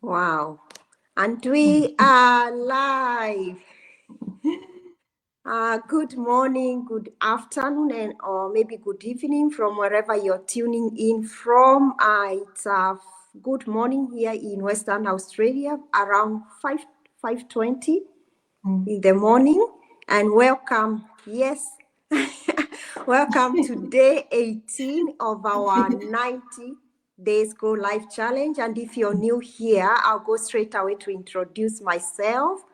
Wow. And we are live. Good morning, good afternoon, and or maybe good evening from wherever you're tuning in from. It's good morning here in Western Australia, around 5:20 in the morning. And welcome, yes, welcome to day 18 of our 90 Days Go Live Challenge. And if you're new here, I'll go straight away to introduce myself.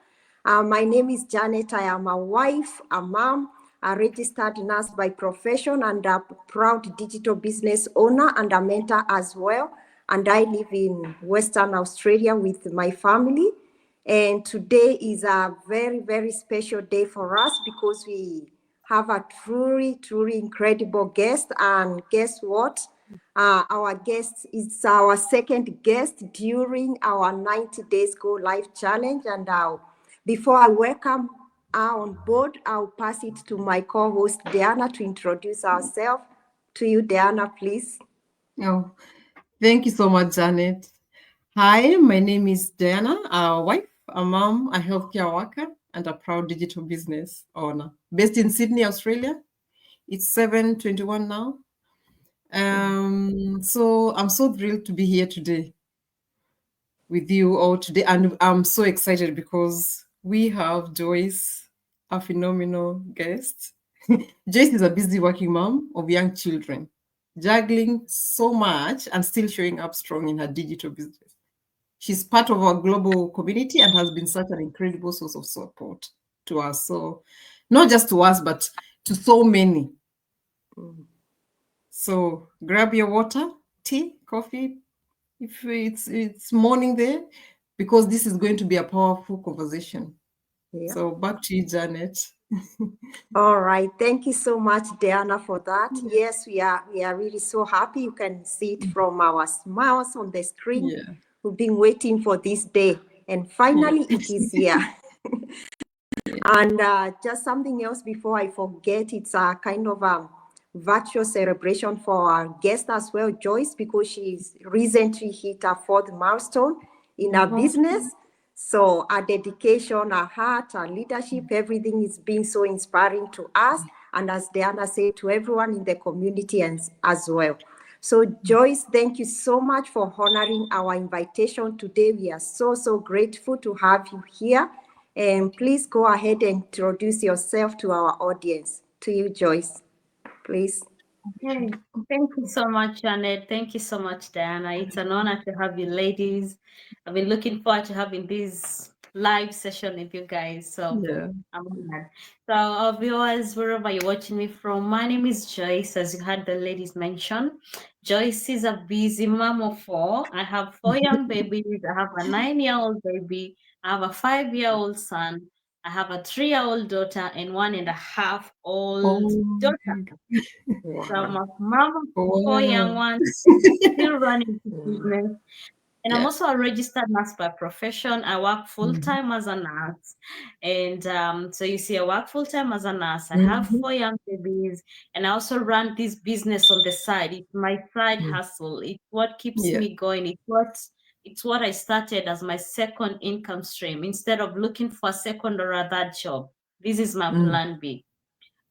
My name is Janet. I am a wife, a mom, a registered nurse by profession, and a proud digital business owner and a mentor as well. And I live in Western Australia with my family. And today is a very, very special day for us because we have a truly incredible guest. And guess what? Our guest is our second guest during our 90 Days Go Live Challenge. And before I welcome her on board, I'll pass it to my co-host, Diana, to introduce ourselves. To you, Diana, please. Oh, thank you so much, Janet. Hi, my name is Diana, a wife, a mom, a healthcare worker, and a proud digital business owner based in Sydney, Australia. It's 7:21 now. So I'm so thrilled to be here today with you all today, and I'm so excited because we have Joyce, a phenomenal guest. Joyce is a busy working mom of young children, juggling so much and still showing up strong in her digital business. She's part of our global community and has been such an incredible source of support to us. So, not just to us, but to so many. So, grab your water, tea, coffee, if it's morning there, because this is going to be a powerful conversation. Yeah. So, back to you, Janet. All right. Thank you so much, Diana, for that. Yes, we are really so happy. You can see it from our smiles on the screen. Yeah. We've been waiting for this day, and finally it is here. And just something else before I forget, it's a kind of a virtual celebration for our guest as well, Joyce, because she's recently hit her 4th milestone in her business. So our dedication, our heart, our leadership, everything is being so inspiring to us. And as Diana said, to everyone in the community as well. So Joyce, thank you so much for honoring our invitation today. We are so grateful to have you here. And please go ahead and introduce yourself to our audience. To you, Joyce, please. Okay. Thank you so much, Janet. Thank you so much, Diana. It's an honor to have you ladies. I've been looking forward to having this live session with you guys. So Yeah. I'm honored. So our viewers, wherever you're watching me from, my name is Joyce, as you heard the ladies mention. Joyce is a busy mom of 4. I have 4 young babies. I have a 9-year-old baby. I have a 5-year-old son. I have a 3-year-old daughter and 1.5-year-old Oh, daughter. So I'm Wow. a mom of 4 young wow. ones and still running this business. And I'm Yeah. also a registered nurse by profession. I work full time as a nurse. And so you see, I work full time as a nurse. I have Mhm. 4 young babies. And I also run this business on the side. It's my side hustle. It's what keeps Yeah. me going. It's what I started as my second income stream. Instead of looking for a second or a third job, this is my Mm. plan B.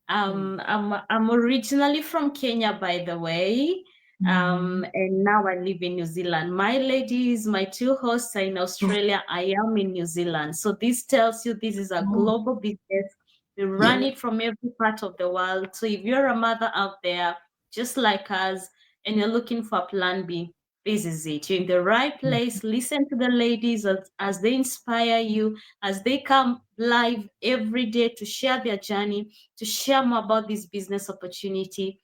I'm originally from Kenya, by the way, and now I live in New Zealand. My ladies, my 2 hosts are in Australia. I am in New Zealand. So this tells you this is a Oh, global business. We run yeah. it from every part of the world. So if you're a mother out there, just like us, and you're looking for Plan B, this is it. You're in the right place. Listen to the ladies as they inspire you, as they come live every day to share their journey, to share more about this business opportunity.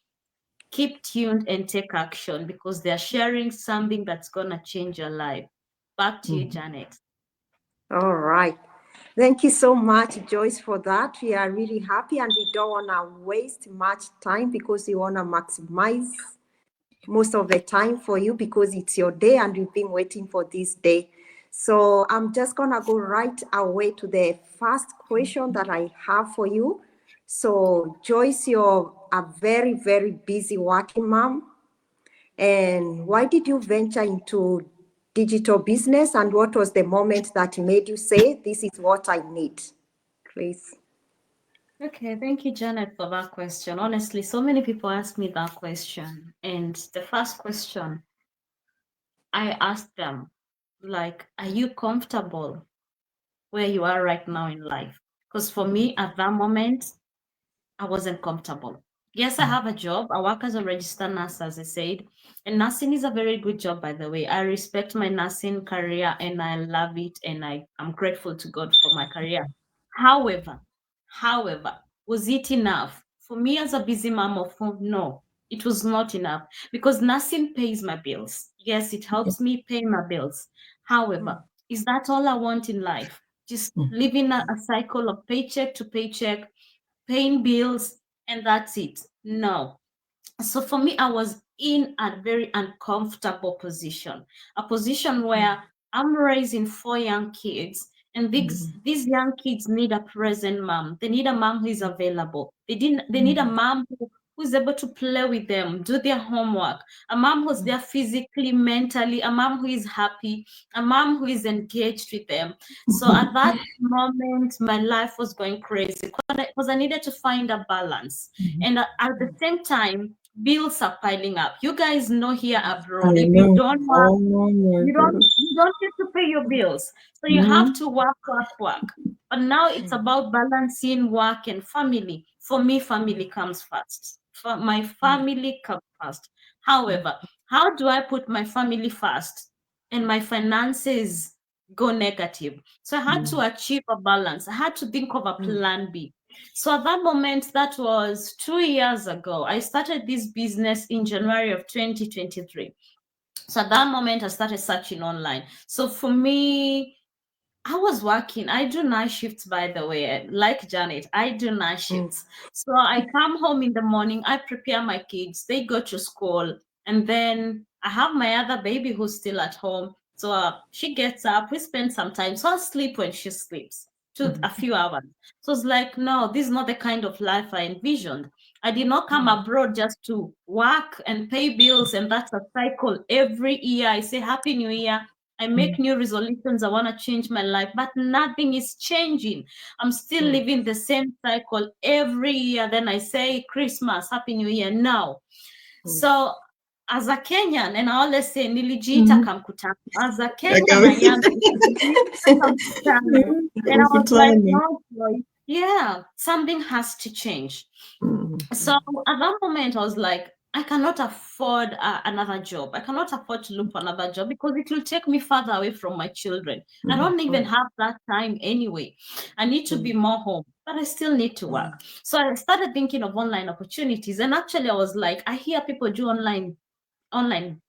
Keep tuned and take action because they're sharing something that's going to change your life. Back to you, Janet. All right. Thank you so much, Joyce, for that. We are really happy and we don't want to waste much time because we want to maximize most of the time for you because it's your day and you've been waiting for this day. So I'm just going to go right away to the first question that I have for you. So Joyce, you're a very busy working mom. And why did you venture into digital business, and what was the moment that made you say, this is what I need? Please. Okay, thank you, Janet, for that question. Honestly, so many people ask me that question. And the first question I asked them, like, are you comfortable where you are right now in life? Because for me, at that moment, I wasn't comfortable. Yes, I have a job. I work as a registered nurse, as I said. And nursing is a very good job, by the way. I respect my nursing career and I love it. And I'm grateful to God for my career. However, was it enough? For me as a busy mom of four, no, it was not enough because nursing pays my bills. Yes, it helps me pay my bills. However, is that all I want in life? Just living a cycle of paycheck to paycheck, paying bills, and that's it? No. So for me, I was in a very uncomfortable position, a position where I'm raising 4 young kids, and these young kids need a present mom. They need a mom who is available. They need a mom who's able to play with them, do their homework, a mom who's there physically, mentally, a mom who is happy, a mom who is engaged with them. So at that moment, my life was going crazy because I needed to find a balance. And at the same time, bills are piling up. You guys know here abroad, if you don't work, you don't get to pay your bills. So you have to work. But now it's about balancing work and family. For me, family comes first. For my family comes first. However, how do I put my family first and my finances go negative? So I had to achieve a balance. I had to think of a plan B. So at that moment, that was 2 years ago, I started this business in January of 2023. So at that moment, I started searching online. So for me, I was working. I do night shifts, by the way. Like Janet, I do night shifts. So I come home in the morning, I prepare my kids, they go to school, and then I have my other baby who's still at home. So she gets up, we spend some time. So I sleep when she sleeps to a few hours. So it's like, no, this is not the kind of life I envisioned. I did not come abroad just to work and pay bills, and that's a cycle every year. I say Happy New Year. I make new resolutions. I want to change my life, but nothing is changing. I'm still living the same cycle every year. Then I say Christmas, Happy New Year now. So as a Kenyan, and I always say nilijita kamkutano. As a Kenyan, I am nilijita kamkutano. And I was like, no, boy, yeah, something has to change. So at that moment, I was like, I cannot afford another job. I cannot afford to look for another job because it will take me further away from my children. I don't even have that time anyway. I need to be more home, but I still need to work. So I started thinking of online opportunities. And actually, I was like, I hear people do online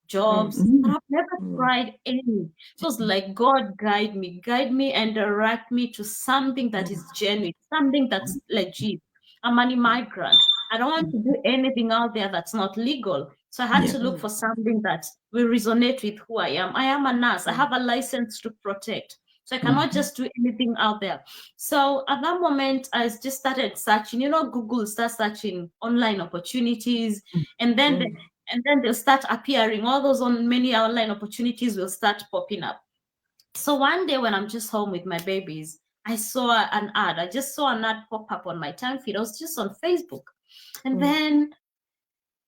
jobs, but I've never tried any. So it's like, God, guide me and direct me to something that is genuine, something that's legit. I'm an immigrant. I don't want to do anything out there that's not legal. So I had to look for something that will resonate with who I am. I am a nurse. I have a license to protect. So I cannot just do anything out there. So at that moment, I just started searching. Google starts searching online opportunities, and then they'll start appearing. All those many online opportunities will start popping up. So one day when I'm just home with my babies, I saw an ad. I just saw an ad pop up on my time feed. I was just on Facebook. And then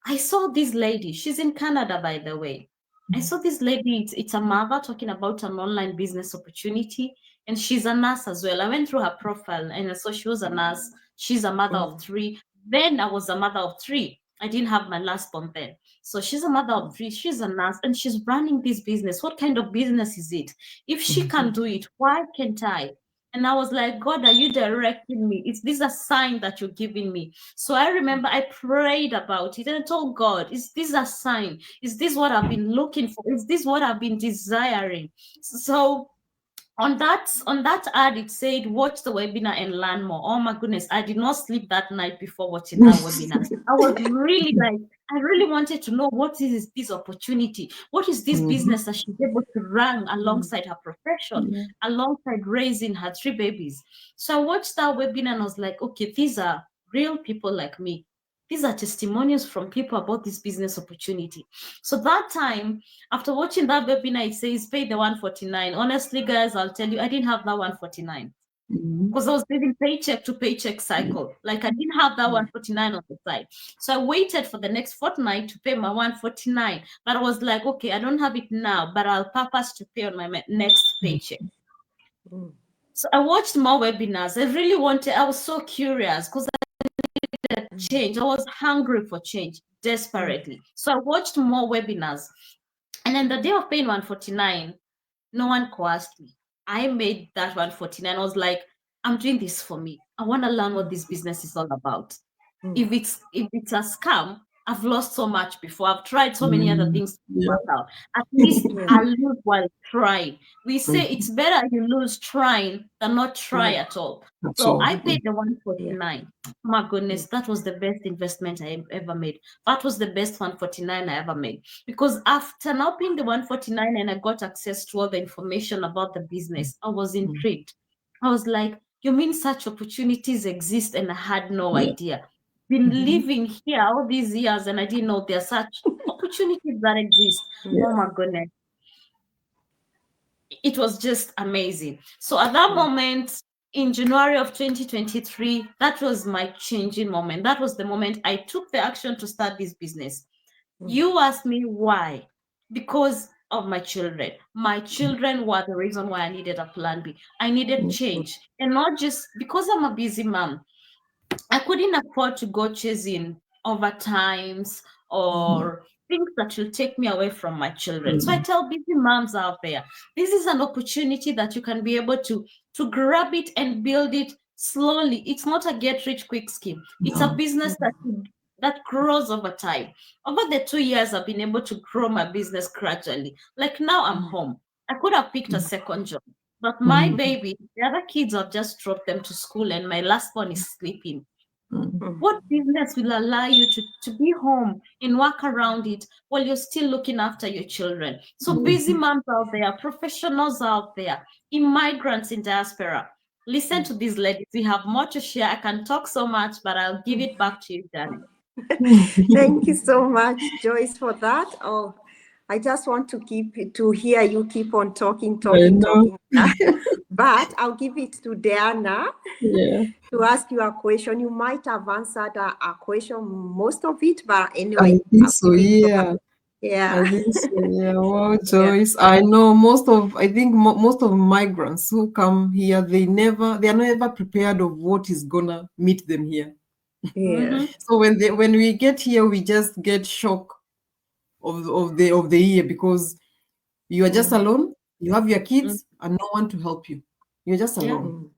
I saw this lady. She's in Canada, by the way. I saw this lady. It's a mother talking about an online business opportunity. And she's a nurse as well. I went through her profile and I saw she was a nurse. She's a mother of 3. Then I was a mother of 3. I didn't have my last born then. So she's a mother of 3. She's a nurse and she's running this business. What kind of business is it? If she can do it, why can't I? And I was like, God, are you directing me? Is this a sign that you're giving me? So I remember I prayed about it and I told God, is this a sign? Is this what I've been looking for? Is this what I've been desiring? So on that ad, it said, watch the webinar and learn more. Oh my goodness, I did not sleep that night before watching that webinar. I was really like, I really wanted to know what is this opportunity? What is this business that she's able to run alongside her profession, alongside raising her 3 babies? So I watched that webinar and I was like, okay, these are real people like me. these are testimonials from people about this business opportunity. So that time, after watching that webinar, it says pay the 149. Honestly, guys, I'll tell you, I didn't have that 149 because I was living paycheck to paycheck cycle. Like I didn't have that 149 on the side. So I waited for the next fortnight to pay my 149. But I was like, okay, I don't have it now, but I'll purpose to pay on my next paycheck. So I watched more webinars. I was so curious because I needed change. I was hungry for change desperately. So I watched more webinars. And then the day of paying 149, no one coerced me. I made that 149. I was like, I'm doing this for me. I want to learn what this business is all about. If it's a scam, I've lost so much before. I've tried so many other things to work out. At least I lose while trying. We say it's better you lose trying than not try at all. So I paid the 149. My goodness, that was the best investment I ever made. That was the best 149 I ever made. Because after now paying the 149 and I got access to all the information about the business, I was intrigued. I was like, you mean such opportunities exist and I had no idea. Been living here all these years and I didn't know there are such opportunities that exist. Oh my goodness. It was just amazing. So at that moment, in January of 2023, that was my changing moment. That was the moment I took the action to start this business. You asked me why? Because of my children. My children were the reason why I needed a plan B. I needed change. And not just because I'm a busy mom. I couldn't afford to go chasing overtimes or things that will take me away from my children. So I tell busy moms out there, this is an opportunity that you can be able to grab it and build it slowly. It's not a get rich quick scheme. It's a business that grows over time. Over the 2 years, I've been able to grow my business gradually. Like now I'm home. I could have picked a second job. But my baby, the other kids, I've just dropped them to school and my last one is sleeping. What business will allow you to be home and work around it while you're still looking after your children? So busy moms out there, professionals out there, immigrants in diaspora, listen to these ladies. We have more to share. I can talk so much, but I'll give it back to you, Danny. Thank you so much, Joyce, for that. Oh, I just want to hear you keep on talking. But I'll give it to Diana to ask you a question. You might have answered a question, most of it, but anyway. I think so, yeah. I think so, yeah. Well, Joyce, I know most of migrants who come here, they are never prepared of what is gonna meet them here. So when we get here, we just get shock of the year because you are just alone. You have your kids and no one to help you. You're just alone.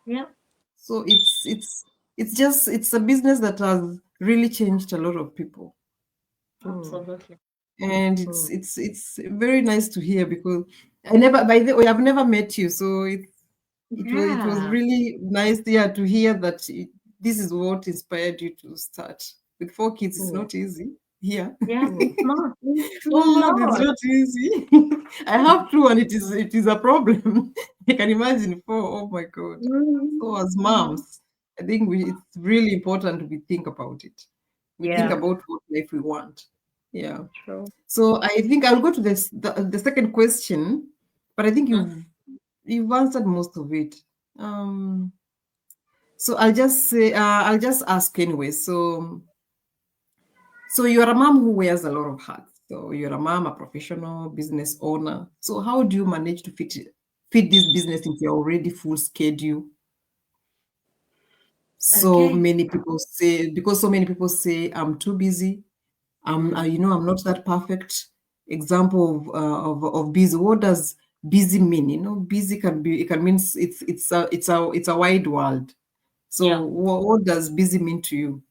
Yeah. So it's a business that has really changed a lot of people. Absolutely. And it's very nice to hear because I've never met you, so it was really nice to hear that this is what inspired you to start. With 4 kids, it's not easy. Yeah. It's not. It's not easy. I have 2 and it is a problem. I can imagine 4. Oh my God. So as moms, I think it's really important we think about it. We think about what life we want. Yeah. True. So I think I'll go to the second question, but I think you've answered most of it. So I'll just ask anyway. So you're a mom who wears a lot of hats. So you're a mom, a professional business owner. So how do you manage to fit this business into your already full schedule? So many people say I'm too busy. I'm not that perfect. Example of busy. What does busy mean? Busy can mean it's a wide world. So what does busy mean to you?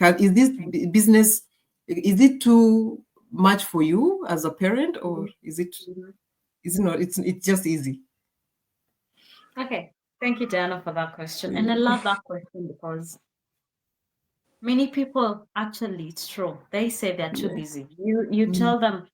Is this business, is it too much for you as a parent, or is it not? It's just easy. Okay. Thank you, Diana, for that question. And I love that question because many people, actually, it's true. They say they're too busy. You tell them,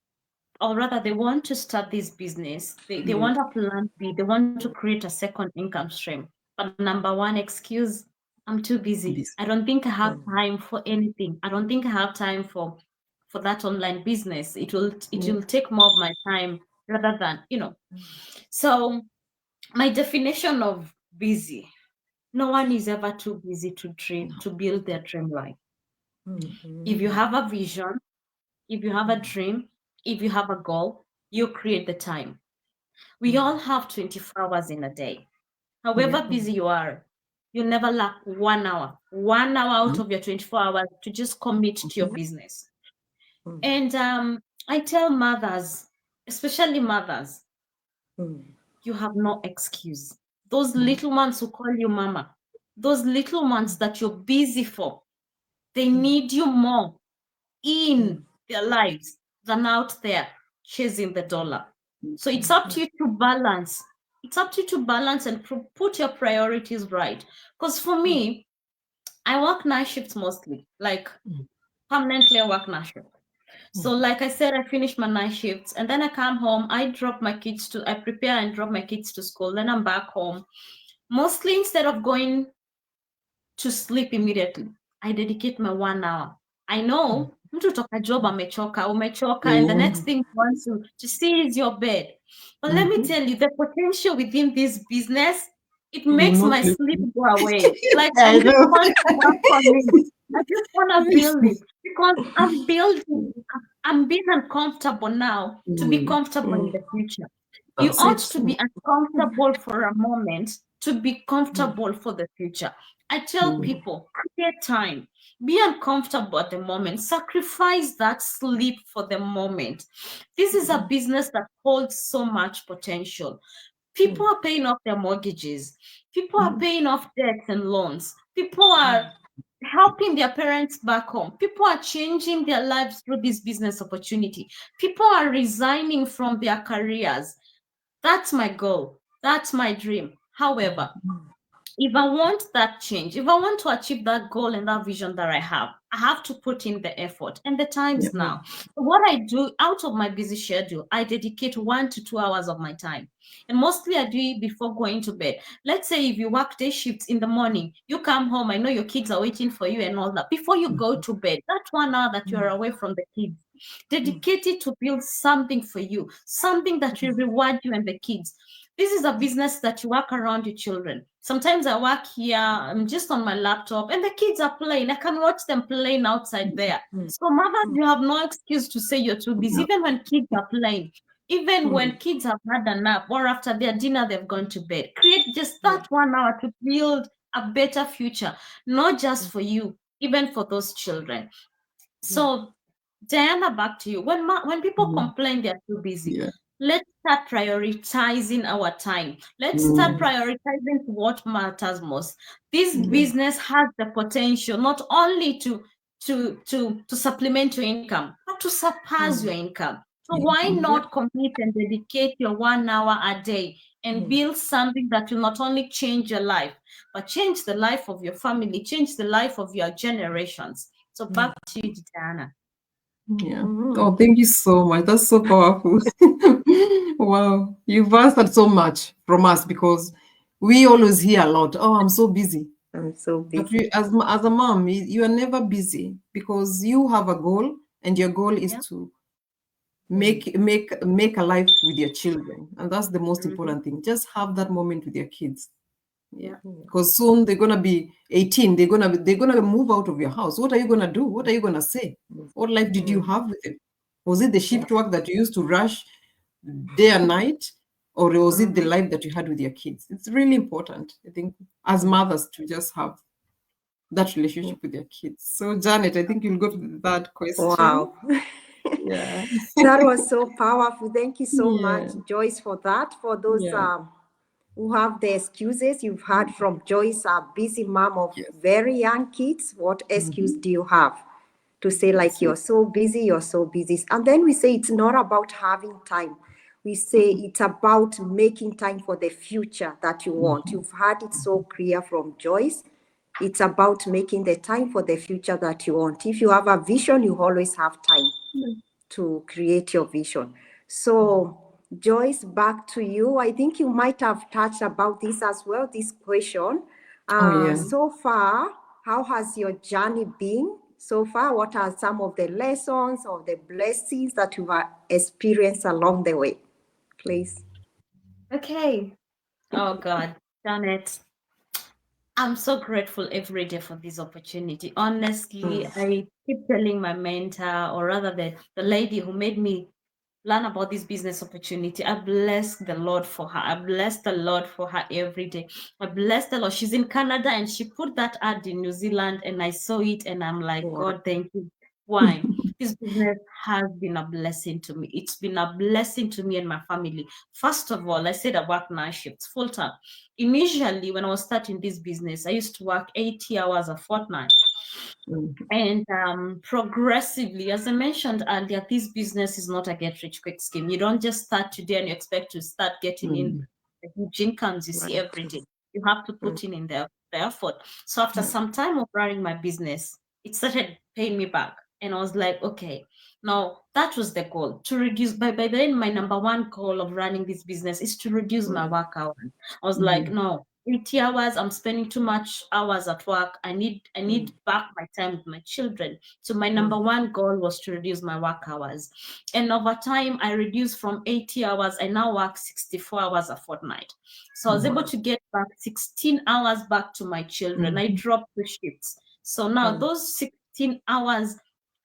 or rather, they want to start this business. They want a plan B. They want to create a second income stream. But number one excuse, I'm too busy. Busy. I don't think I have time for anything. I don't think I have time for that online business. It will take more of my time rather than, So my definition of busy, no one is ever too busy to dream, to build their dream life. If you have a vision, if you have a dream, if you have a goal, you create the time. We all have 24 hours in a day. However busy you are, you never lack 1 hour, 1 hour out of your 24 hours to just commit to your business. And I tell mothers, especially mothers, you have no excuse. Those little ones who call you mama, those little ones that you're busy for, they need you more in their lives than out there chasing the dollar. So it's up to you to balance. It's up to you to balance and put your priorities right. Because for me, I work night shifts mostly, like permanently I work night shift. So like I said, I finish my night shifts and then I come home, I prepare and drop my kids to school. Then I'm back home. Mostly instead of going to sleep immediately, I dedicate my 1 hour. I know mtu toka job umechoka, and the next thing you want to see is your bed. But let me tell you, the potential within this business, it makes my sleep go away. Like I just want to work on it. I just want to build it because I'm being uncomfortable now to be comfortable in the future. You ought to be uncomfortable for a moment to be comfortable for the future. I tell people, create time. Be uncomfortable at the moment. Sacrifice that sleep for the moment. This is a business that holds so much potential. People are paying off their mortgages. People are paying off debts and loans. People are helping their parents back home. People are changing their lives through this business opportunity. People are resigning from their careers. That's my goal. That's my dream. However, if I want that change, if I want to achieve that goal and that vision that I have to put in the effort, and the time is now. So what I do out of my busy schedule, I dedicate 1 to 2 hours of my time. And mostly I do it before going to bed. Let's say if you work day shifts in the morning, you come home, I know your kids are waiting for you and all that. Before you go to bed, that 1 hour that you're away from the kids, dedicate it to build something for you, something that will reward you and the kids. This is a business that you work around your children. Sometimes I work here, I'm just on my laptop, and the kids are playing. I can watch them playing outside there. So mothers, you have no excuse to say you're too busy, even when kids are playing. Even when kids have had a nap or after their dinner, they've gone to bed. Create just that 1 hour to build a better future, not just for you, even for those children. So Diana, back to you. When people complain they're too busy, let's start prioritizing our time. Let's start prioritizing what matters most. This business has the potential not only to supplement your income, but to surpass your income. So why not commit and dedicate your 1 hour a day and build something that will not only change your life, but change the life of your family, change the life of your generations. So back to you, Diana. Yeah. Oh, thank you so much. That's so powerful. Wow. You've answered so much from us because we always hear a lot. Oh, I'm so busy. I'm so busy. But as a mom, you are never busy because you have a goal, and your goal is to make a life with your children, and that's the most important thing. Just have that moment with your kids. Yeah, because soon they're gonna be 18. They're gonna move out of your house. What are you gonna do? What are you gonna say? What life did you have with them? Was it the shift work that you used to rush day and night, or was it the life that you had with your kids? It's really important, I think, as mothers to just have that relationship with your kids. So Janet, I think you'll go to that question. Wow. Yeah. That was so powerful. Thank you so much, Joyce, for that. For those who have the excuses you've heard from Joyce, a busy mom of very young kids, what excuse do you have to say like you're so busy? And then we say it's not about having time. We say it's about making time for the future that you want. You've heard it so clear from Joyce. It's about making the time for the future that you want. If you have a vision, you always have time to create your vision. So Joyce, back to you. I think you might have touched about this as well, this question. Oh, yeah. So far, how has your journey been so far? What are some of the lessons or the blessings that you've experienced along the way? Please. Okay. Oh God, Janet, I'm so grateful every day for this opportunity. Honestly, I keep telling my mentor, or rather the lady who made me learn about this business opportunity. I bless the Lord for her. I bless the Lord for her every day. I bless the Lord. She's in Canada and she put that ad in New Zealand and I saw it and I'm like, Wow. God, thank you. Why? This business has been a blessing to me. It's been a blessing to me and my family. First of all, I said I work night shifts full time. Initially, when I was starting this business, I used to work 80 hours a fortnight. And progressively, as I mentioned earlier, this business is not a get rich quick scheme. You don't just start today and you expect to start getting in the huge incomes you see Right. every day. You have to put in the effort. So after some time of running my business, it started paying me back. And I was like, okay, now that was the goal, to reduce. By then, my number one goal of running this business is to reduce my work hours. I was like, no, 80 hours, I'm spending too much hours at work. I need back my time with my children. So my number one goal was to reduce my work hours. And over time, I reduced from 80 hours. I now work 64 hours a fortnight. So I was able to get back 16 hours back to my children. I dropped the shifts. So now those 16 hours,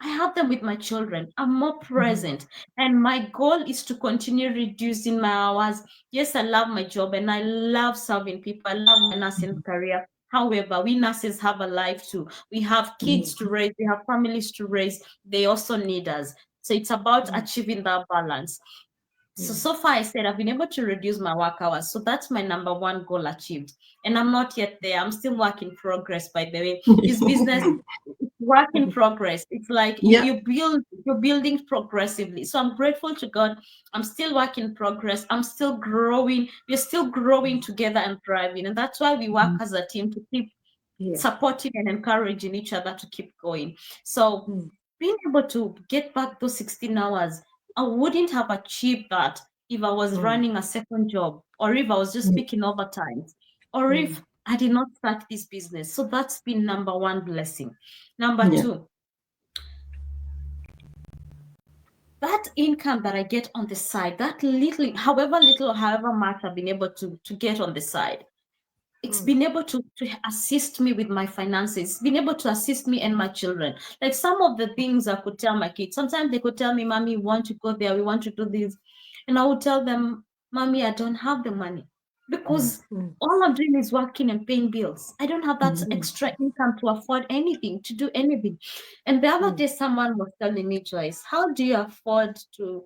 I have them with my children. I'm more present. And my goal is to continue reducing my hours. Yes, I love my job and I love serving people. I love my nursing career. However, we nurses have a life too. We have kids to raise, we have families to raise. They also need us. So it's about achieving that balance. So far, I said I've been able to reduce my work hours. So that's my number one goal achieved. And I'm not yet there. I'm still work in progress, by the way. This business is work in progress. It's like you're building progressively. So I'm grateful to God. I'm still work in progress. I'm still growing. We're still growing together and thriving. And that's why we work as a team to keep supporting and encouraging each other to keep going. So being able to get back those 16 hours, I wouldn't have achieved that if I was running a second job, or if I was just picking overtime, or if I did not start this business. So that's been number one blessing. Number two, that income that I get on the side, that little, however little or however much I've been able to get on the side, it's been able to assist me with my finances, been able to assist me and my children. Like some of the things I could tell my kids, sometimes they could tell me, Mommy, we want to go there, we want to do this. And I would tell them, Mommy, I don't have the money because all I'm doing is working and paying bills. I don't have that extra income to afford anything, to do anything. And the other day, someone was telling me, Joyce, how do you afford to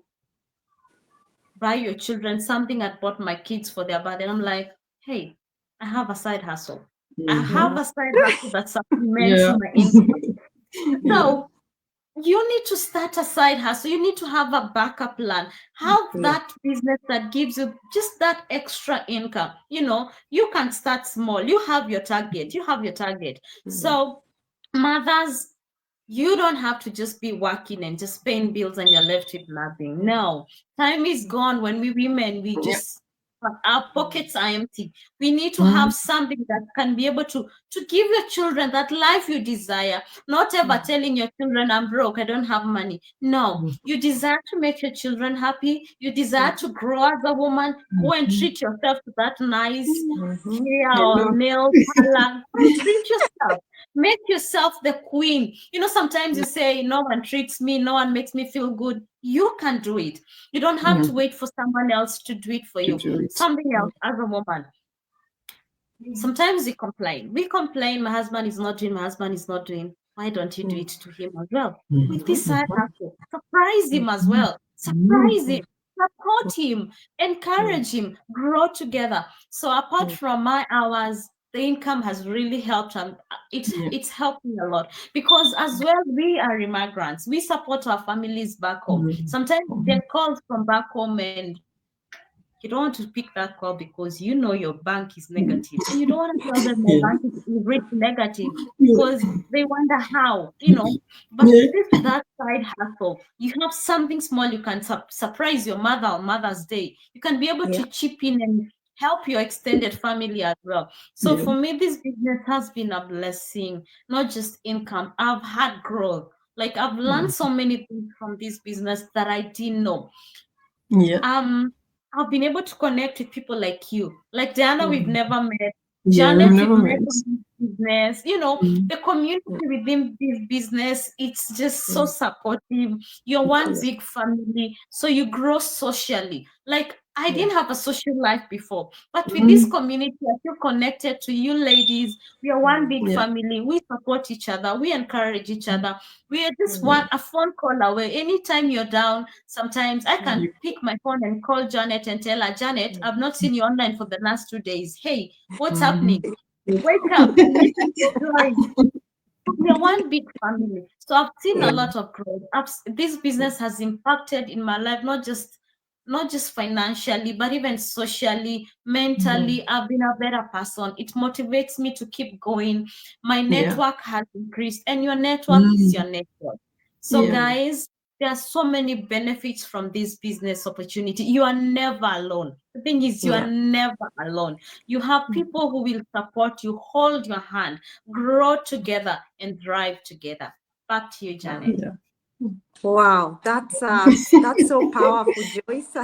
buy your children something I bought my kids for their birthday? And I'm like, hey, I have a side hustle. I have a side hustle that supplements my income. So you need to start a side hustle. You need to have a backup plan. Have that business that gives you just that extra income. You know, you can start small. You have your target. So mothers, you don't have to just be working and just paying bills and you're left with nothing. No, time is gone when we women, we just, our pockets are empty. We need to have something that can be able to give your children that life you desire. Not ever telling your children, I'm broke, I don't have money. No, you desire to make your children happy. You desire to grow as a woman. Go and treat yourself to that nice hair or nail color. Treat yourself. Make yourself the queen. You know, sometimes you say, no one treats me, no one makes me feel good. You can do it. You don't have to wait for someone else to do it for you. Something else as a woman. Sometimes we complain, my husband is not doing. Why don't you do it to him as well? With this side hustle, surprise him as well. Surprise him, support him, encourage him, grow together. So apart from my hours, the income has really helped, and it's helped me a lot, because as well, we are immigrants. We support our families back home. Sometimes we get calls from back home and you don't want to pick that call because you know your bank is negative. And you don't want to tell them your bank is really negative because they wonder how, you know. But with that side hustle, you have something small, you can surprise your mother on Mother's Day. You can be able to chip in and help your extended family as well. So Yeah. for me, this business has been a blessing, not just income. I've had growth. Like I've learned so many things from this business that I didn't know. Yeah. I've been able to connect with people like you. Like Diana, we've never met. Yeah, we've Janet, we've never met met. on this business. You know, Mm. the community within this business, it's just so supportive. You're one Yeah. big family, so you grow socially. Like I didn't have a social life before, but with this community, I feel connected to you ladies. We are one big Yeah. family. We support each other. We encourage each other. We are just a phone call away. Anytime you're down, sometimes I can pick my phone and call Janet and tell her, Janet, I've not seen you online for the last 2 days. Hey, what's happening? Wake up. We need to keep going. We are one big family. So I've seen a lot of growth. This business has impacted in my life, not just financially, but even socially, mentally. I've been a better person. It motivates me to keep going. My network has increased, and your network is your network. So guys, there are so many benefits from this business opportunity. You are never alone. The thing is, you are never alone. You have people who will support you, hold your hand, grow together, and drive together. Back to you, Janet. Yeah. Wow, that's so powerful, Joyce.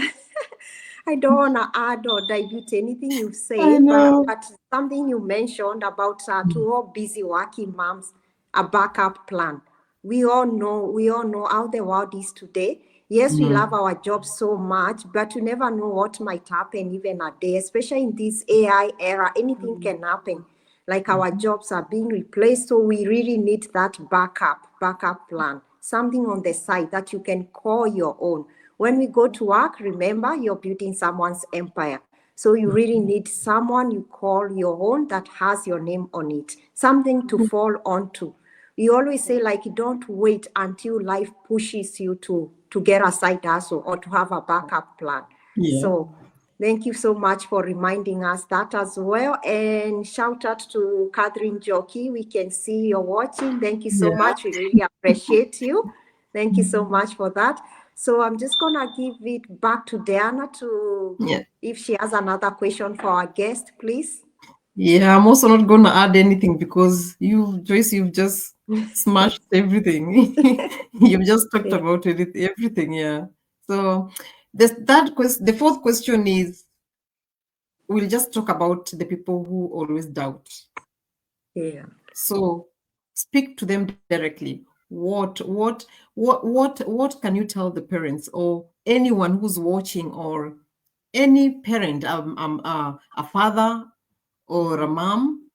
I don't want to add or dilute anything you've said, but something you mentioned about to all busy working moms, a backup plan. We all know how the world is today. Yes, we love our jobs so much, but you never know what might happen even a day, especially in this AI era. Anything can happen. Like our jobs are being replaced, so we really need that backup plan. Something on the side that you can call your own. When we go to work, remember, you're building someone's empire. So you really need someone you call your own that has your name on it, something to fall onto. We always say, like, don't wait until life pushes you to get a side hustle or to have a backup plan. Yeah. So thank you so much for reminding us that as well. And shout out to Catherine Jockey. We can see you're watching. Thank you so much. We really appreciate you. Thank you so much for that. So I'm just going to give it back to Diana to, if she has another question for our guest, please. Yeah, I'm also not going to add anything because Joyce, you've just smashed everything. You've just talked about everything, yeah. So the fourth question is, we'll just talk about the people who always doubt. Yeah. So speak to them directly. What can you tell the parents or anyone who's watching, or any parent, a father or a mom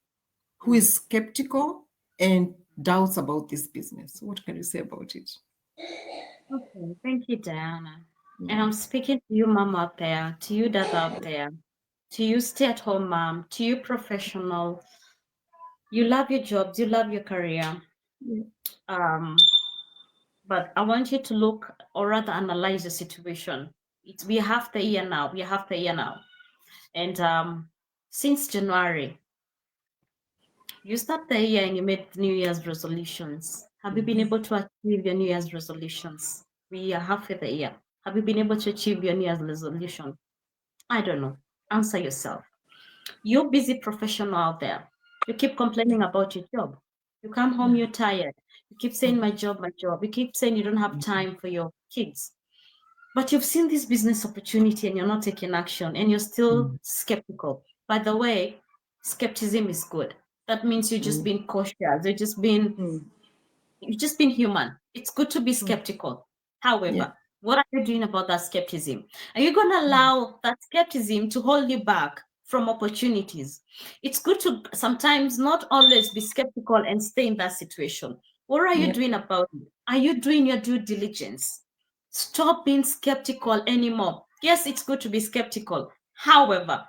who is skeptical and doubts about this business? What can you say about it? Okay, thank you, Diana. And I'm speaking to you, mom out there, to you, dad out there, to you, stay-at-home mom, to you, professional. You love your jobs, you love your career. But I want you to look, or rather analyze the situation. We have the year now. And since January, you start the year and you made New Year's resolutions. Have you been able to achieve your New Year's resolutions? We are halfway the year. Have you been able to achieve your New Year's resolution? I don't know. Answer yourself. You're busy professional out there. You keep complaining about your job. You come home, you're tired. You keep saying, my job. You keep saying you don't have time for your kids. But you've seen this business opportunity and you're not taking action and you're still skeptical. By the way, skepticism is good. That means you're just being cautious. You're just being human. It's good to be skeptical. However, what are you doing about that skepticism? Are you going to allow that skepticism to hold you back from opportunities? It's good to sometimes not always be skeptical and stay in that situation. What are you doing about it? Are you doing your due diligence? Stop being skeptical anymore. Yes, it's good to be skeptical. However,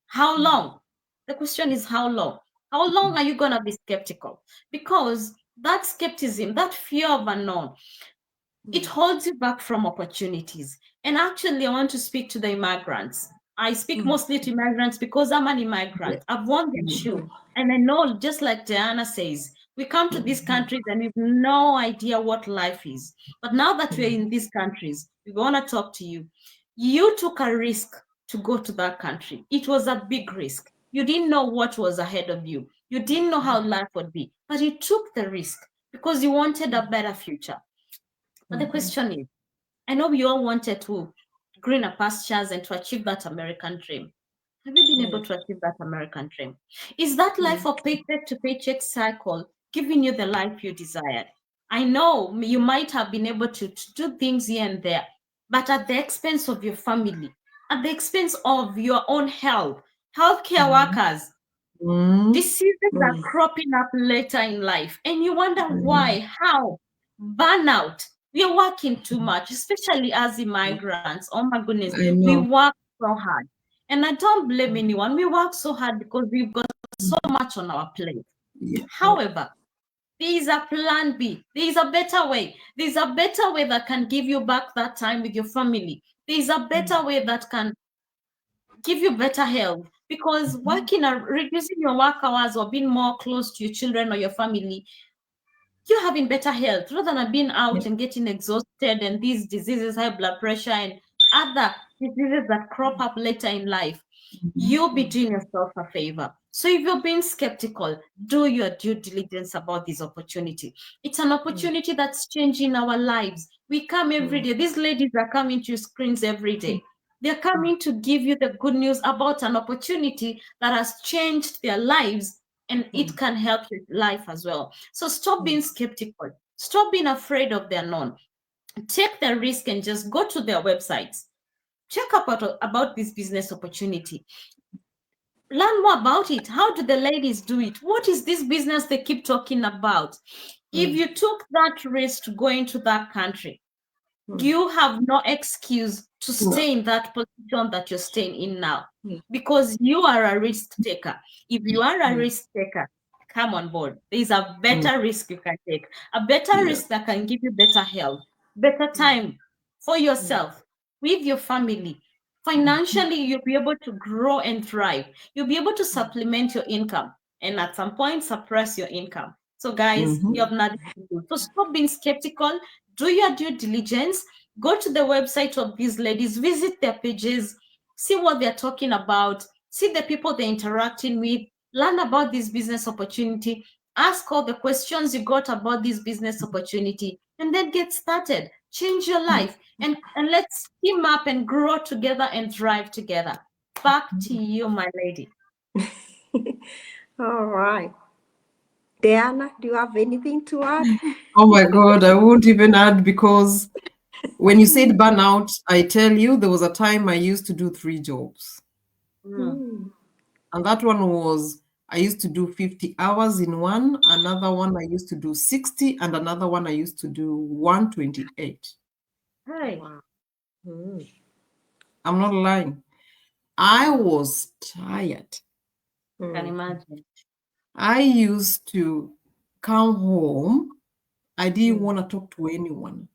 how long? The question is how long? How long are you going to be skeptical? Because that skepticism, that fear of unknown, it holds you back from opportunities. And actually, I want to speak to the immigrants. I speak mostly to immigrants because I'm an immigrant. I've worn their shoe. And I know, just like Diana says, we come to these countries and we have no idea what life is. But now that we're in these countries, we want to talk to you. You took a risk to go to that country. It was a big risk. You didn't know what was ahead of you. You didn't know how life would be, but you took the risk because you wanted a better future. But the question is, I know we all wanted to greener pastures and to achieve that American dream. Have you been able to achieve that American dream? Is that life of paycheck to paycheck cycle giving you the life you desired? I know you might have been able to do things here and there, but at the expense of your family, at the expense of your own health. Healthcare workers, diseases are cropping up later in life, and you wonder why, how, burnout. We are working too much, especially as immigrants. Oh my goodness, I we know. work so hard. And I don't blame anyone. We work so hard because we've got so much on our plate. Yeah. However, there is a plan B. There is a better way. There is a better way that can give you back that time with your family. There is a better way that can give you better health, because working or reducing your work hours or being more close to your children or your family, you're having better health rather than being out and getting exhausted and these diseases, high blood pressure and other diseases that crop up later in life. You'll be doing yourself a favor. So if you're being skeptical, do your due diligence about this opportunity. It's an opportunity that's changing our lives. We come every day. These ladies are coming to your screens every day. They're coming to give you the good news about an opportunity that has changed their lives, and it can help your life as well. So stop being skeptical. Stop being afraid of the unknown. Take the risk and just go to their websites. Check about this business opportunity. Learn more about it. How do the ladies do it? What is this business they keep talking about? If you took that risk to go into that country, you have no excuse to stay in that position that you're staying in now, because you are a risk taker. If you are a risk taker, come on board. There is a better risk you can take, a better risk that can give you better health, better time for yourself, with your family. Financially, you'll be able to grow and thrive. You'll be able to supplement your income, and at some point suppress your income. So guys, you have nothing to do. So stop being skeptical. Do your due diligence. Go to the website of these ladies, visit their pages, see what they're talking about, see the people they're interacting with, learn about this business opportunity, ask all the questions you got about this business opportunity, and then get started. Change your life, and let's team up and grow together and thrive together. Back to you, my lady. All right. Diana, do you have anything to add? Oh my God, I won't even add, because when you said burnout, I tell you, there was a time I used to do 3 jobs. And that one was, I used to do 50 hours in one, another one I used to do 60, and another one I used to do 128. Hey. Wow. I'm not lying. I was tired. I can imagine. I used to come home. I didn't want to talk to anyone.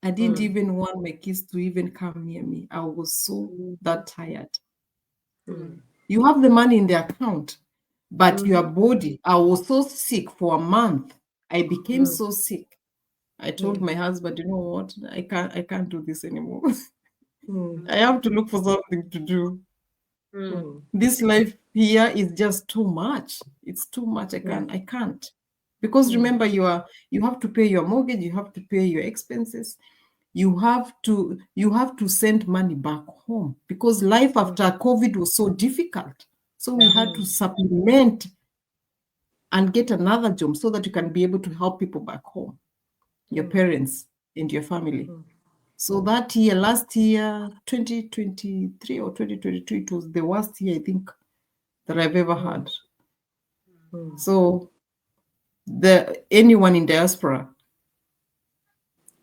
I didn't even want my kids to even come near me. I was so that tired. You have the money in the account, but your body, I was so sick for a month. I became so sick. I told my husband, you know what? I can't do this anymore. I have to look for something to do. This life here is just too much. It's too much. I can't. Because remember, you have to pay your mortgage, you have to pay your expenses. You have to send money back home, because life after COVID was so difficult. So we had to supplement and get another job so that you can be able to help people back home, your parents and your family. So that year, last year, 2023 or 2022, it was the worst year, I think, that I've ever had. So anyone in diaspora,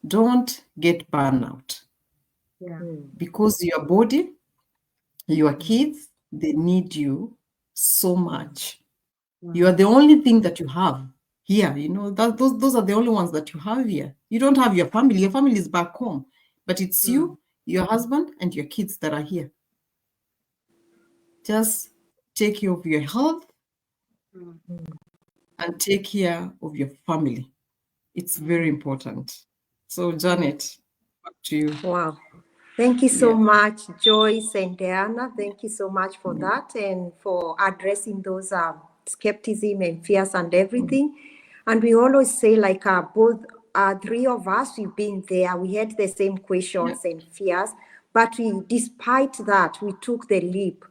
don't get burnout. Because your body, your kids, they need you so much. You are the only thing that you have here. You know, those are the only ones that you have here. You don't have your family. Your family is back home. But it's you, your husband, and your kids that are here. Just take care of your health and take care of your family. It's very important. So, Janet, back to you. Wow. Thank you so Yeah. much, Joyce and Diana. Thank you so much for that and for addressing those skepticism and fears and everything. And we always say, like, both three of us, we've been there. We had the same questions and fears, but despite that, we took the leap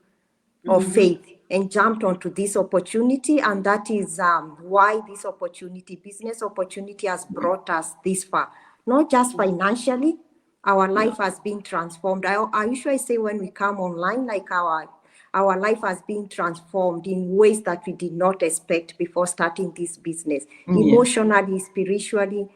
of faith and jumped onto this opportunity, and that is why this business opportunity, has brought us this far. Not just financially, our life has been transformed. I usually say when we come online, like our life has been transformed in ways that we did not expect before starting this business, emotionally, spiritually,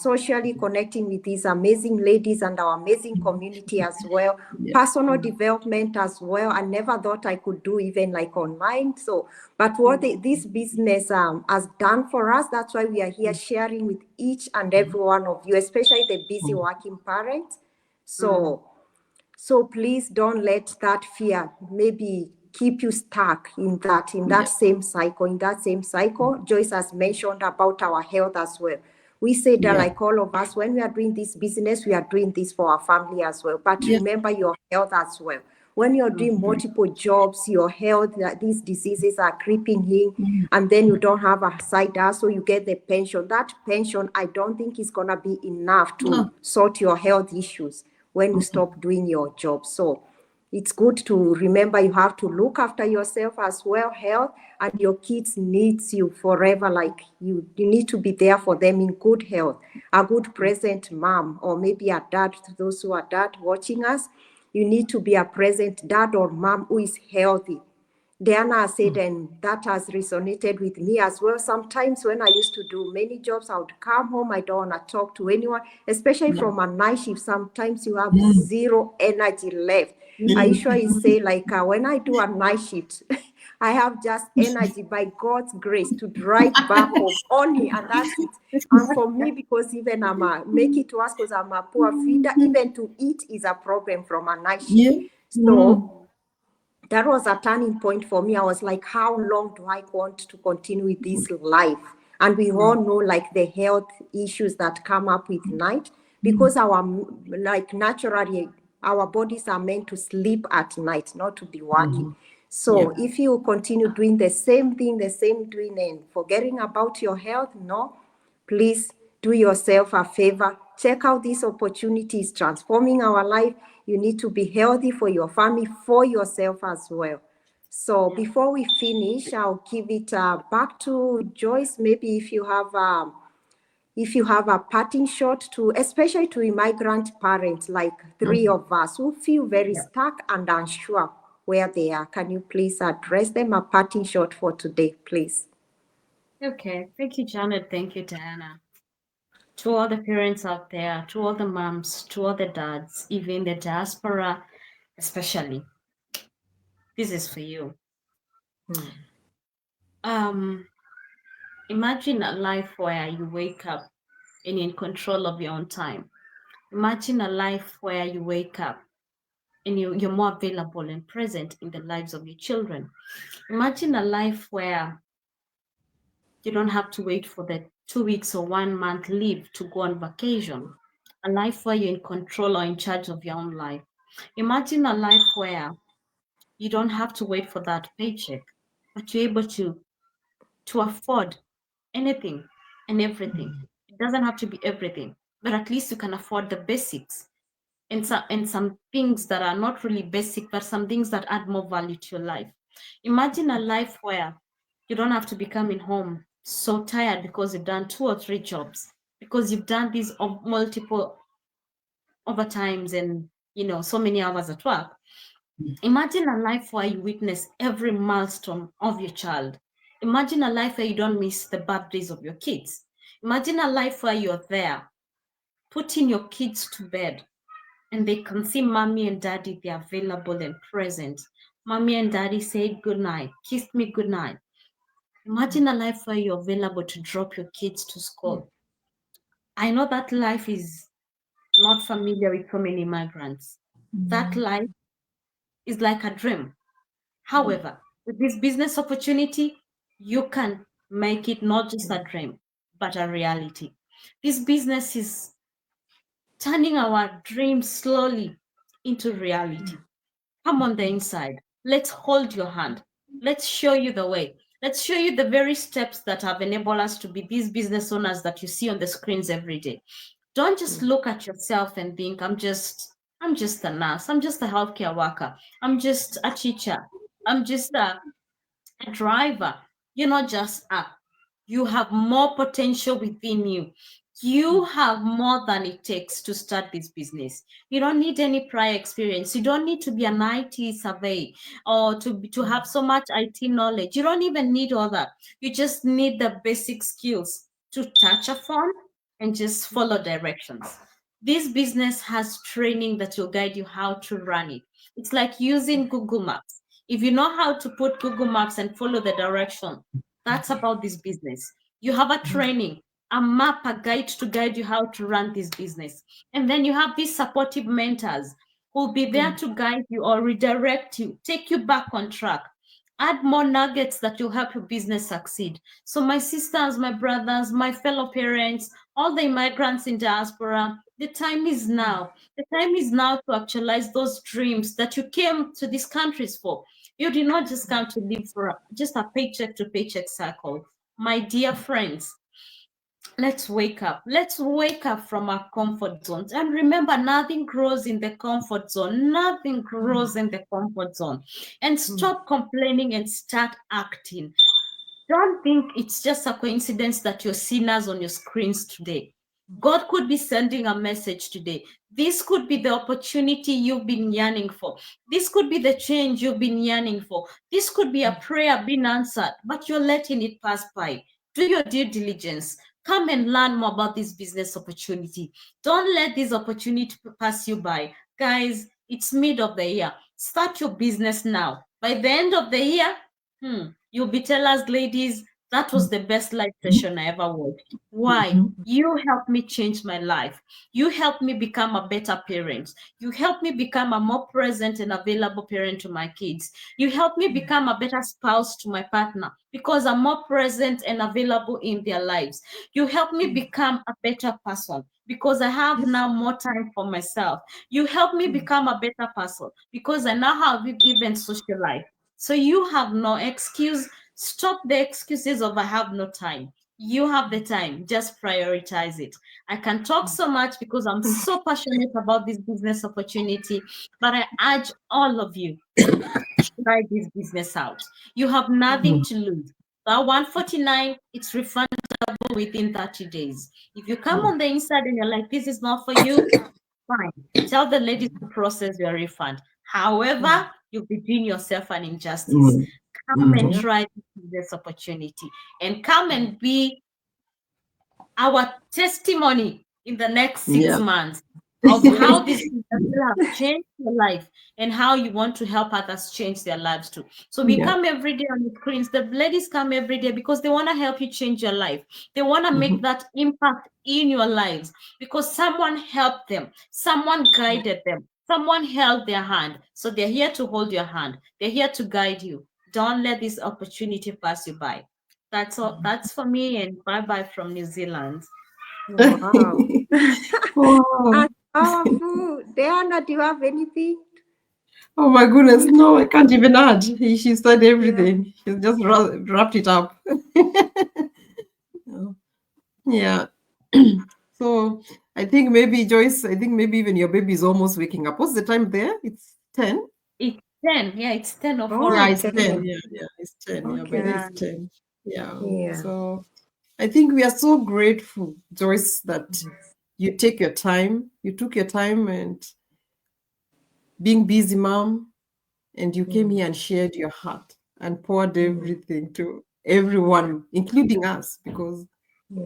socially, connecting with these amazing ladies and our amazing community as well, personal development as well. I never thought I could do even like online. So, but what this business has done for us, that's why we are here sharing with each and every one of you, especially the busy working parents. So please don't let that fear maybe keep you stuck in that same cycle. Joyce has mentioned about our health as well. We say that, like all of us, when we are doing this business, we are doing this for our family as well. But remember your health as well. When you're doing multiple jobs, your health, these diseases are creeping in, and then you don't have a side hustle, you get the pension. That pension, I don't think is going to be enough to sort your health issues when you stop doing your job. So it's good to remember you have to look after yourself as well, health, and your kids needs you forever. Like you need to be there for them in good health, a good present mom, or maybe a dad, to those who are dad watching us. You need to be a present dad or mom who is healthy. Diana said, and that has resonated with me as well. Sometimes when I used to do many jobs, I would come home, I don't want to talk to anyone, especially from a night shift. Sometimes you have zero energy left. I usually say, like, when I do a night shift, I have just energy by God's grace to drive back home only, and that's it. And for me, because even make it worse because I'm a poor feeder, even to eat is a problem from a night shift. So that was a turning point for me. I was like, how long do I want to continue with this life? And we all know, like, the health issues that come up with night, because naturally our bodies are meant to sleep at night, not to be working. So if you continue doing the same thing, and forgetting about your health, no, please do yourself a favor. Check out these opportunities transforming our life. You need to be healthy for your family, for yourself as well. So before we finish, I'll give it back to Joyce. Maybe if you have a parting shot to, especially to immigrant parents like three of us who feel very stuck and unsure where they are. Can you please address them? A parting shot for today, please. Okay, thank you, Janet. Thank you, Diana. To all the parents out there, to all the moms, to all the dads, even the diaspora, especially, this is for you. Imagine a life where you wake up and you're in control of your own time. Imagine a life where you wake up and you're more available and present in the lives of your children. Imagine a life where you don't have to wait for the 2 weeks or 1 month leave to go on vacation. A life where you're in control or in charge of your own life. Imagine a life where you don't have to wait for that paycheck, but you're able to afford anything and everything. It doesn't have to be everything, but at least you can afford the basics and some things that are not really basic, but some things that add more value to your life. Imagine a life where you don't have to be coming home so tired because you've done 2 or 3 jobs, because you've done these multiple overtimes and so many hours at work. Imagine a life where you witness every milestone of your child. Imagine a life where you don't miss the birthdays of your kids. Imagine a life where you're there, putting your kids to bed, and they can see mommy and daddy, they're available and present. Mommy and daddy say good night, kissed me good night. Imagine a life where you're available to drop your kids to school. I know that life is not familiar with so many migrants. That life is like a dream. However, with this business opportunity, you can make it not just a dream, but a reality. This business is turning our dreams slowly into reality. Come on the inside. Let's hold your hand. Let's show you the way. Let's show you the very steps that have enabled us to be these business owners that you see on the screens every day. Don't just look at yourself and think, I'm just a nurse. I'm just a healthcare worker. I'm just a teacher. I'm just a driver. You're not just a. You have more potential within you. You have more than it takes to start this business. You don't need any prior experience. You don't need to be an IT survey or to have so much IT knowledge. You don't even need all that. You just need the basic skills to touch a phone and just follow directions. This business has training that will guide you how to run it. It's like using Google Maps. If you know how to put Google Maps and follow the direction, that's about this business. You have a training, a map, a guide to guide you how to run this business. And then you have these supportive mentors who will be there to guide you or redirect you, take you back on track. Add more nuggets that will help your business succeed. So my sisters, my brothers, my fellow parents, all the immigrants in diaspora, the time is now. The time is now to actualize those dreams that you came to these countries for. You did not just come to live for just a paycheck to paycheck cycle. My dear friends, let's wake up. Let's wake up from our comfort zones. And remember, nothing grows in the comfort zone. Nothing grows in the comfort zone. And stop complaining and start acting. Don't think it's just a coincidence that you're sinners on your screens today. God could be sending a message today. This could be the opportunity you've been yearning for. This could be the change you've been yearning for. This could be a prayer being answered, but you're letting it pass by. Do your due diligence. Come and learn more about this business opportunity. Don't let this opportunity pass you by. Guys, it's mid of the year. Start your business now. By the end of the year, you'll be telling us, ladies, that was the best live session I ever watched. Why? You helped me change my life. You helped me become a better parent. You helped me become a more present and available parent to my kids. You helped me become a better spouse to my partner because I'm more present and available in their lives. You helped me become a better person because I have now more time for myself. You helped me become a better person because I now have even social life. So you have no excuse. Stop the excuses of I have no time. You have the time. Just prioritize it. I can talk so much because I'm so passionate about this business opportunity, but I urge all of you, try this business out. You have nothing to lose. That 149, it's refundable within 30 days. If you come on the inside and you're like, this is not for you, fine. Tell the ladies to process your refund. However, you'll be doing yourself an injustice. Come and try this opportunity and come and be our testimony in the next 6 months of how this will have changed your life and how you want to help others change their lives too. So we come every day on the screens. The ladies come every day because they want to help you change your life. They want to make that impact in your lives because someone helped them, someone guided them, someone held their hand. So they're here to hold your hand. They're here to guide you. Don't let this opportunity pass you by. That's all. That's for me, and bye-bye from New Zealand. Wow. Wow. That's powerful. Diana, do you have anything? Oh my goodness, no, I can't even add. She said everything. She's just wrapped it up. Yeah. So I think maybe Joyce, maybe even your baby is almost waking up. What's the time there? It's 10? It's 10. Yeah, it's 10 or 4. Oh, Yeah, it's 10. 10. Yeah, it's 10. Yeah, by then it's 10. Yeah. So I think we are so grateful, Joyce, that you take your time. You took your time and being busy mom, and you came here and shared your heart and poured everything to everyone, including us, because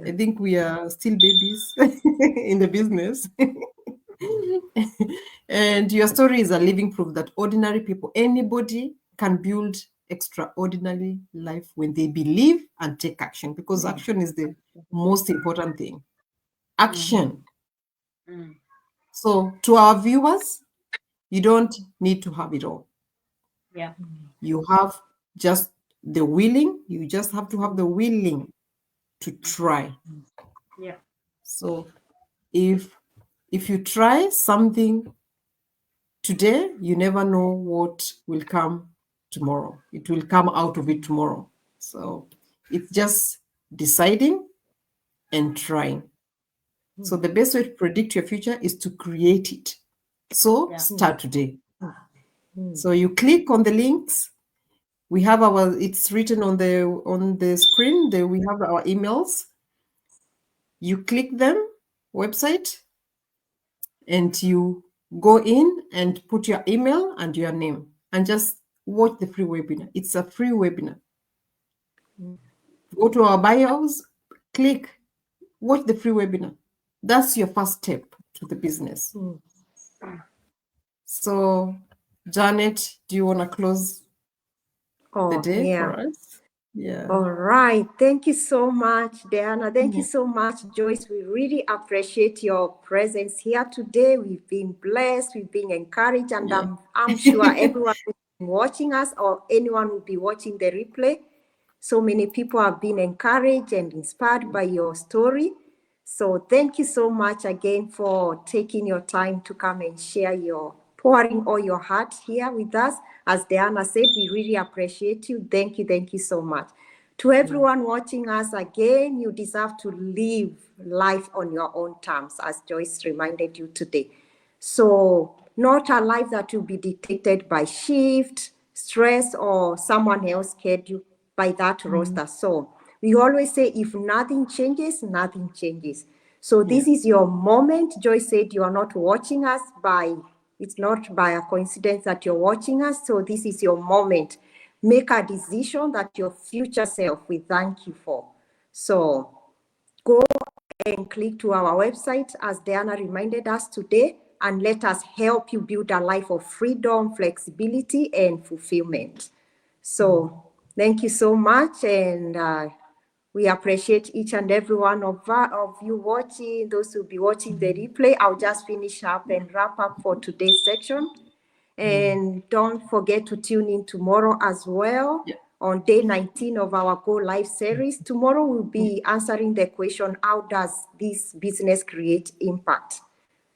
I think we are still babies in the business. And your story is a living proof that ordinary people, anybody can build extraordinary life when they believe and take action, because action is the most important thing. Action. So to our viewers, you don't need to have it all. Yeah. You have just the willing, you just have to have the willing to try. Yeah. So if if you try something today, you never know what will come tomorrow. It will come out of it tomorrow. So it's just deciding and trying. So the best way to predict your future is to create it. So Yeah. start today. So you click on the links. We have it's written on the screen. We have our emails. You click them, website, and you go in and put your email and your name and just watch the free webinar. It's a free webinar. Go to our bios, click, watch the free webinar. That's your first step to the business. So, Janet, do you want to close the day for us? Yeah. All right. Thank you so much, Diana. Thank you so much, Joyce. We really appreciate your presence here today. We've been blessed. We've been encouraged. And I'm sure everyone who's been watching us or anyone will be watching the replay. So many people have been encouraged and inspired by your story. So thank you so much again for taking your time to come and share pouring all your heart here with us. As Diana said, we really appreciate you. Thank you so much. To everyone watching us again, you deserve to live life on your own terms, as Joyce reminded you today. So not a life that will be dictated by shift, stress, or someone else's schedule by that roster. So we always say, if nothing changes, nothing changes. So this is your moment. Joyce said you are not watching us it's not by a coincidence that you're watching us. So this is your moment. Make a decision that your future self will thank you for. So go and click to our website, as Diana reminded us today, and let us help you build a life of freedom, flexibility, and fulfillment. So thank you so much. And we appreciate each and every one of you watching, those who will be watching the replay. I'll just finish up and wrap up for today's section. And don't forget to tune in tomorrow as well on day 19 of our Go Live series. Tomorrow we'll be answering the question, how does this business create impact?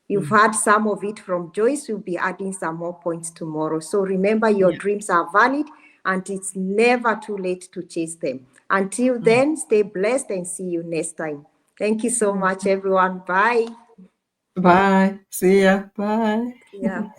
You've heard some of it from Joyce. We'll be adding some more points tomorrow. So remember, your dreams are valid and it's never too late to chase them. Until then, stay blessed and see you next time. Thank you so much, everyone. Bye. Bye. See ya. Bye. Yeah.